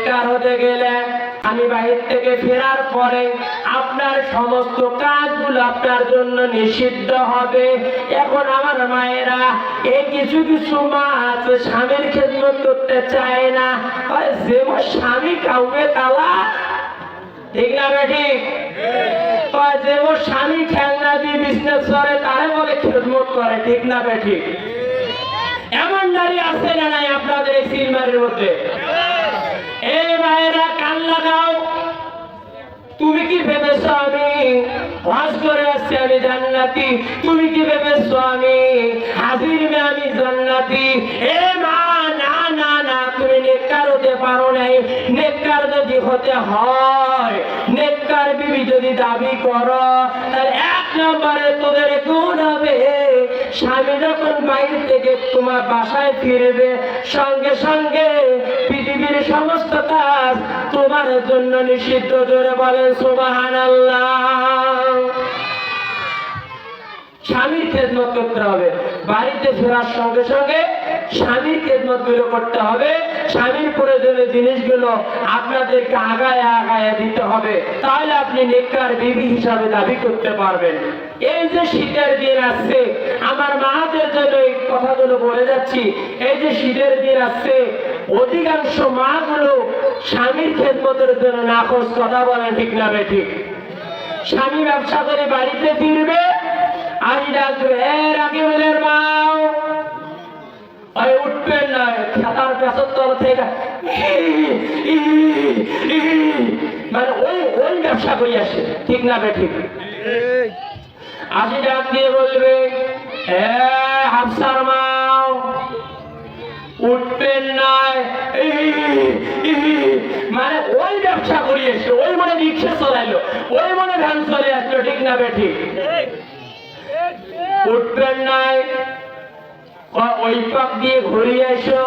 নেককার হতে গেলে আমি বাহির থেকে ফেরার পরে আপনার সমস্ত কাজগুলো আপনার জন্য নিষিদ্ধ হবে। এখন আমার মায়েরা এই কিছু কিছু মা আছে স্বামীর খেদমত করতে চায় না, যে স্বামী কাউকে তালা, ঠিক না বেঠিক? যে ওর স্বামী খেলনা দিয়ে বিজনেস করে তারে বলে খেদমত করে, ঠিক না বেঠিক? এমন নারী আছে না নাই আপনাদের এই সিলমারের মধ্যে? এই মায়েরা কান লাগাও, তুমি কি ভেবেছো আমি হজ করে আসছি আমি জান্নাতি? তুমি কি ভেবেছো আমি হাজির মে আমি জান্নাতি? এ মা, না না না, তুমি নেককার হতে পারো নাই। নেককার যদি হতে হয়, নেককার বিবি যদি দাবি করো, তাহলে এক নম্বরে তোদের গুণ হবে স্বামী যখন বাইরে থেকে তোমার বাসায় ফিরবে সঙ্গে সঙ্গে পৃথিবীর সমস্ত কাজ তোমার জন্য নিষিদ্ধ। জোরে বলেন সুবহানাল্লাহ। স্বামীর খেদমত করতে হবে, বাড়িতে ফেরার সঙ্গে সঙ্গে স্বামীর খেদমত গুলো করতে হবে, স্বামীর প্রয়োজনীয় জিনিসগুলো আপনাদেরকে আগায় আগায় দিতে হবে, তাহলে আপনি নেককার বিবি হিসাবে দাবি করতে পারবেন। এই যে শীতের দিন আসছে, আমার মাদের জন্য এই কথাগুলো বলে যাচ্ছি, এই যে শীতের দিন আসছে অধিকাংশ মা গুলো স্বামীর খেদমতের জন্য নাখোশ। কথা বলেন ঠিক না বেঠিক? স্বামী ব্যবসা করে বাড়িতে ফিরবে, আজ ডাকবে এ রাকিবুলের মাও, ওই উঠবেন না, খাতার পেছর তল থেকে মানে ওই ব্যবসা করে আসে, ঠিক না বেঠিক? আজি ডাক দিয়ে বলবে এ হাফসার মাও, উঠবেন না, মানে ওই ব্যবসা করে এসে ওই মনে রিক্সা চলাইলো, ওই মনে ভ্যান চলে আসলো, ঠিক না বেঠিক? উঠবেন নাই, ওই পাক দিয়ে ঘুরিয়ে এসো।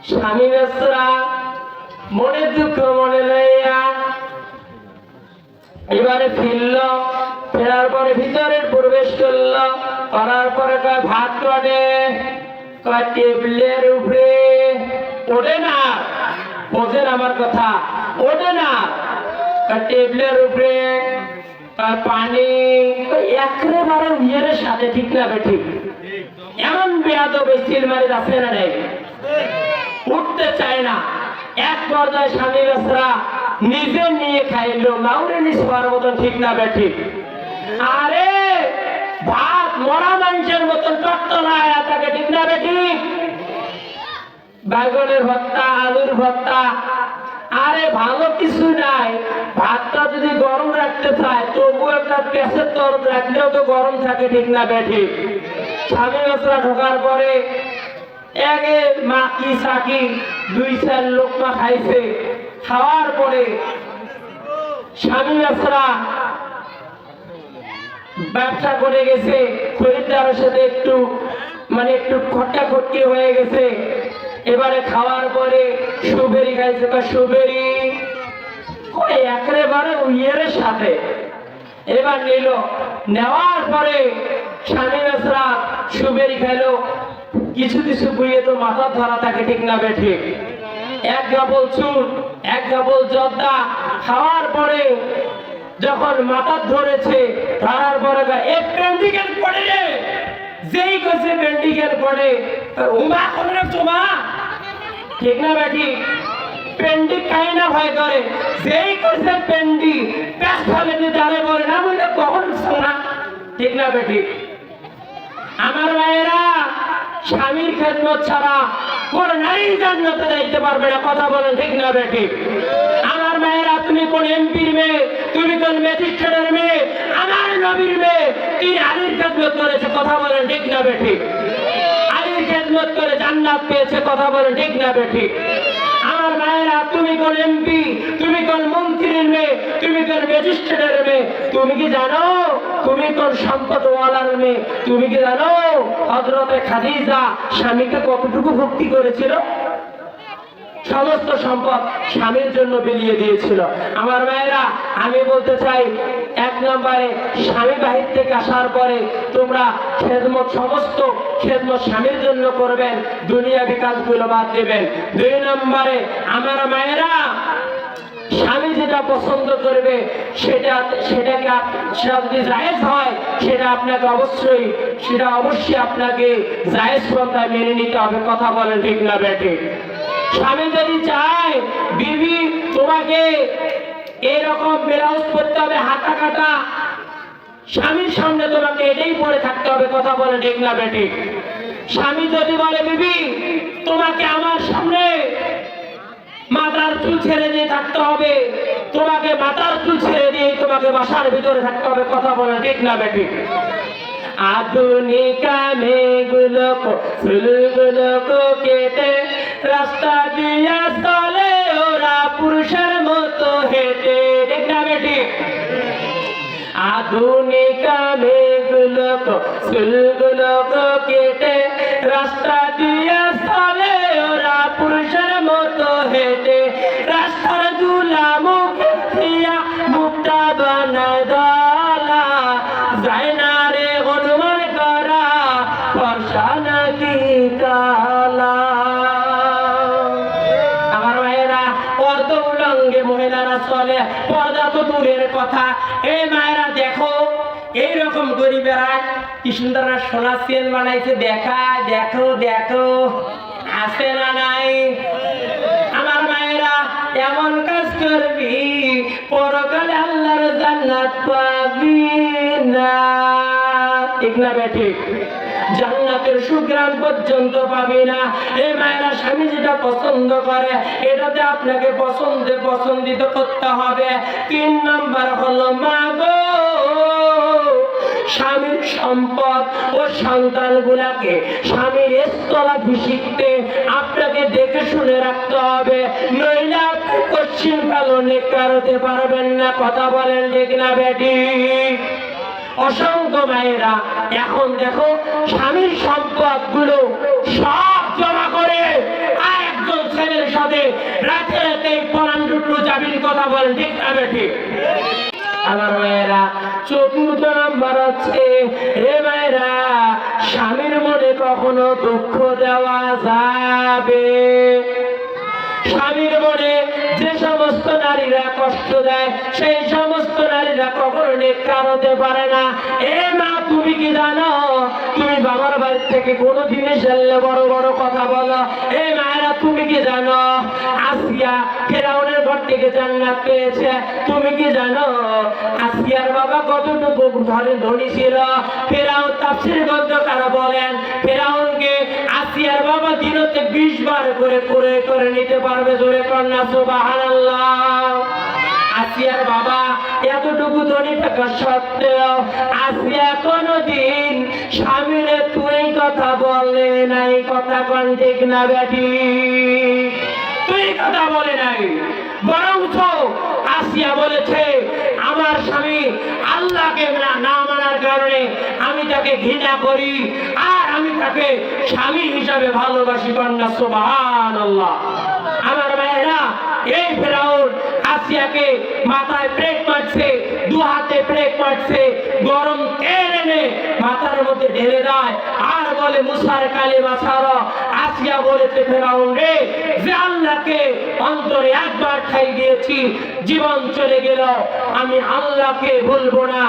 স্বামী বেসরা মনে দুঃখ মনে লইয়া এবারে ফিরল, ফেরার পরে ভিতরে প্রবেশ করলো, করার পরে কয় ভাত কাটে, কয় টেবিলের উপরে ওঠে না, বোঝেন আমার কথা, ওঠে না, টেবিলের উপরে পানি, একেবারে উইয়ের সাথে, ঠিক না বেঠিক? এমন বেয়াদব সিলমারি আছে না নেই? উঠতে চায় না। এক পর্যায়ে স্বামী বেসরা নিজে নিয়ে খাইলো, মাউরে নিষ্পার মতন, ঠিক না বেঠিক? আরে ভাত মরা মানুষের মতন টট্টলায় থাকে, ঠিক না বেঠিক? বেগুনের ভর্তা, আলুর ভর্তা, আরে ভালো কিছু নাই। ভাতটা যদি গরম রাখতে চায় তবু একটা গ্যাসের তরফ রাখলেও তো গরম থাকে, ঠিক না বেঠিক? স্বামী বেসরা ঢোকার পরে একে মাকি সাকি দুই চার লোকমা খাইছে, খাওয়ার পরে স্বামী বেসরা ব্যবসা করে গেছে, খরিদ্দারের সাথে একটু মানে একটু খট্টাখট্টি হয়ে গেছে। এবারে খাওয়ার পরে সুবেরি খাইছে, বা সুবেরি ওই একেবারে উইয়ের সাথে এবার নিল, নেওয়ার পরে স্বামী বেসরা সুবেরি খাইলো, কিছু কিছু বুঝিয়ে তো মাথা ধরা থাকে, ঠিক না বেঠিক? এক গাবল চুল, এক গাবল জর্দা খাওয়ার পরে যখন মাথা ধরেছে, ধরার পরে পেন্ডিকেল পড়ে রে, যেই কাছে পেন্ডিকেল পড়ে উমা করে চোমা, ঠিক না বেঠিক? পেন্ডি কাই না ভয় করে, যেই কাছে পেন্ডি প্যাস ফলে দাঁড়ে বলে না, বলে কখন শোনা, ঠিক না বেঠিক? আমার মায়েরা স্বামীর খেদমত ছাড়া কোন নারী জান্নাতে যাইতে পারবে না। কথা বলেন ঠিক না বেঠিক? আমার মায়েরা, তুমি কোন এমপির মেয়ে, তুমি কোন ম্যাজিস্ট্রেটের মেয়ে, আমার নবীর মেয়ে, তিনি আলীর খেদমত করেছে। কথা বলেন ঠিক না বেঠিক? আলীর খেদমত করে জান্নাত পেয়েছে। কথা বলেন ঠিক না বেঠিক? আমার মায়েরা, তুমি কোন এমপি, তুমি কোন মন্ত্রীর মেয়ে, তুমি কোন ম্যাজিস্ট্রেটের মেয়ে, তুমি কি জানো তুমি কোন সম্পদওয়ালার মেয়ে? তুমি কি জানো হযরতে খাদিজা স্বামীকে কতটুকু ভক্তি করেছিল? সমস্ত সম্পদ স্বামীর জন্য বিলিয়ে দিয়েছিল। আমার মায়েরা, আমি বলতে চাই, এক নম্বরে স্বামী বাহির থেকে আসার পরে তোমরা সমস্ত খেদমত স্বামীর জন্য করবেন, দুনিয়া বিকাশগুলো বাদ দেবেন। দুই নম্বরে আমার মায়েরা, স্বামী যেটা পছন্দ করবে সেটাকে যদি জায়েজ হয় সেটা অবশ্যই আপনাকে জায়েজ পন্থায় মেনে নিতে হবে। কথা বলেন ঠিক না বেঠিক? স্বামী যদি চায় বিবি তোমাকে এরকম ব্লাউজ পরতে হবে হাতা কাটা, স্বামীর সামনে তোমাকে এটাই পরে থাকতে হবে। কথা বলেন ঠিক না বেঠিক? স্বামী যদি বলে বিবি তোমাকে আমার সামনে মাথার চুল ছেড়ে দিয়ে থাকতে হবে, তোমাকে মাথার চুল ছেড়ে দিয়ে তোমাকে বাসার ভিতরে থাকতে হবে। কথা বলেন ঠিক না বেঠিক? আধুনিকা মেয়েগুলোকে চুলগুলোকে কেটে রাস্তা দিয়া চলে ওরা পুরুষের মতো হেঁটে। ঠিক না বেঠিক? আধুনিকা মেয়েগুলোকে চুলগুলোকে কেটে রাস্তা দিয়া চলে ওরা পুরুষের মতো হেঁটে, রাস্তার দুলা মুখে দিয়া মুখটা বানায় দলা, যায় না রে অনুমান করা ফর্সা নাকি কালা। আমার মায়েরা, পর্দা উলঙ্গে মহিলারা চলে, পর্দা তো দূরের কথা। এই মায়েরা দেখো, এইরকম গরিবেরা কি সুন্দর না সোনা চেন বানাইছে, দেখা দেখো দেখো, আছে না নাই? আমার মায়েরা, এমন কাজ করবি পরকালে আল্লাহর জান্নাত পাবি না। ঠিক না বেঠিক? জান্নাতের সুগ্রাণ পর্যন্ত পাবি না। এই মায়েরা, স্বামী যেটা পছন্দ করে এটাতে আপনাকে পছন্দিত করতে হবে। 3 নম্বর হলো মা গো, স্বামীর সম্পদ ও সন্তানগুলাকে স্বামীর স্থলাভিষিক্তে আপনাকে দেখে শুনে রাখতে হবে, নইলে আপনি পশ্চিম কালো নেককার হতে পারবেন না। কথা বলেন ঠিক না বেঠিক? অসংখ্য মায়েরা এখন দেখো স্বামীর সম্পদ গুলো সব জমা করে আর একজন ছেলের সাথে রাতে রাতে পরাণ টুকরো যাবির। কথা বলেন ঠিক না বেঠিক? আমার মায়েরা, 4 নম্বর হচ্ছে, হে মায়েরা, স্বামীর মনে কখনো দুঃখ দেওয়া যাবে। স্বামীর মনে যে সমস্ত নারীরা কষ্ট দেয় সেই সমস্ত নারীরা কখনো নেককার হতে পারে না। এ মা, তুমি কি জানো তুমি বাবার বাড়ি থেকে কোনো জিনিস আনলে বড় বড় কথা বলো? এই মায়েরা, তুমি কি জানো আসিয়া ফেরাউনের ঘর থেকে জান্নাত পেয়েছে? তুমি কি জানো আসিয়ার বাবা কতটুকু ঘরে ধনী ছিল? ফেরাউন তাফসীর গ্রন্থকাররা বলেন ফেরাউনকে আসিয়ার বাবা দিনতে 20 বার করে নিতে পারবে। জোরে কন্যা সুবহানাল্লাহ। আসিয়ার বাবা এতটুকু ধনী থাকা সত্ত্বেও আসিয়া কোনদিন স্বামীর তুই কথা বলে নাই। কথা কোন ঠিক না বেঠিক? তুই কথা বলে নাই, বরঞ্চ আসিয়া বলেছে আমার স্বামী আল্লাহকে না মানার কারণে আমি তাকে ঘৃণা করি আর আমি তাকে স্বামী হিসাবে ভালোবাসি। কন্যা সুবহানাল্লাহ। আমার মায়েরা, এই ফেরাউন আসিয়াকে মাথায় ব্রেক মারছে, 2 হাতে ব্রেক মারছে, গরম তেল এনে মাথার মধ্যে ঢেলে দেয় আর বলে মুসার কালিমা ছাড়ো। আসিয়া বলেছে ফেরাউন রে, যে আল্লাহকে অন্তরে একবার ঠাই দিয়েছি জীবন চলে গেল, আমি আল্লাহকে ভুলবো না,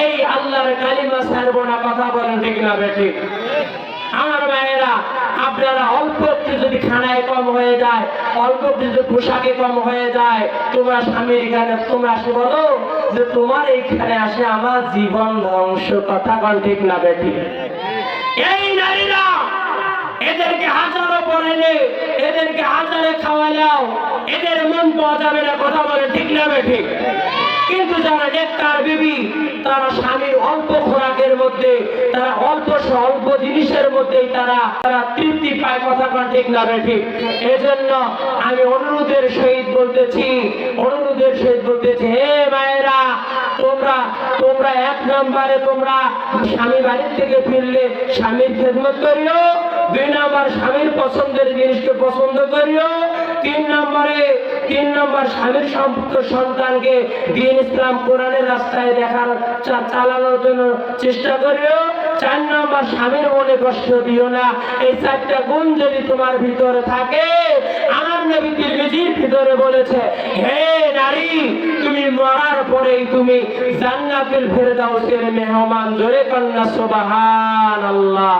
এই আল্লাহর কালিমা ছাড়বো না। কথা বলেন ঠিক না বেঠিক? আমার মায়েরা, আপনারা অল্প একটু যদি খানায় কম হয়ে যায়, অল্প একটু যদি পোশাকে কম হয়ে যায়, তোমরা স্বামীর এখানে তোমরা আসে বলো যে তোমার এইখানে আসে আমার জীবন ধ্বংস। কথা কোন ঠিক না বেঠিক? এই নারীরা, এদেরকে হাজারো পড়াইলে, এদেরকে হাজারে খাওয়ালেও এদের মন পাওয়া যাবে না। কথা বলে ঠিক না বেঠিক? কিন্তু যারা নেককার বিবি তারা স্বামীর অল্প খোরাকের মধ্যে, তারা অল্প জিনিসের মধ্যেই তারা তৃপ্তি পায়। কথা কোন ঠিক না ঠিক? এজন্য আমি অনুরোধের সহিত বলতেছি, হে মায়েরা, তোমরা এক নম্বরে তোমরা স্বামী বাড়ির থেকে ফিরলে স্বামীর খেদমত করিও, 2 নম্বর স্বামীর পছন্দের জিনিসকে পছন্দ করিও, 3 নম্বর স্বামীর সম্পৃক্ত সন্তানকে দ্বীন ইসলাম কোরআনের রাস্তায় চালানোর জন্য চেষ্টা করিও, 4 নম্বর স্বামীর মনে কষ্ট দিও না। এই 4টা গুণ যদি তোমার ভিতরে থাকে, আমার নবী তিরমিজির ভিতরে বলেছে, হে নারী, তুমি মরার পরেই তুমি জান্নাতুল ফেরদাউসের মেহমান। জোরে কন্যা সুবহানাল্লাহ।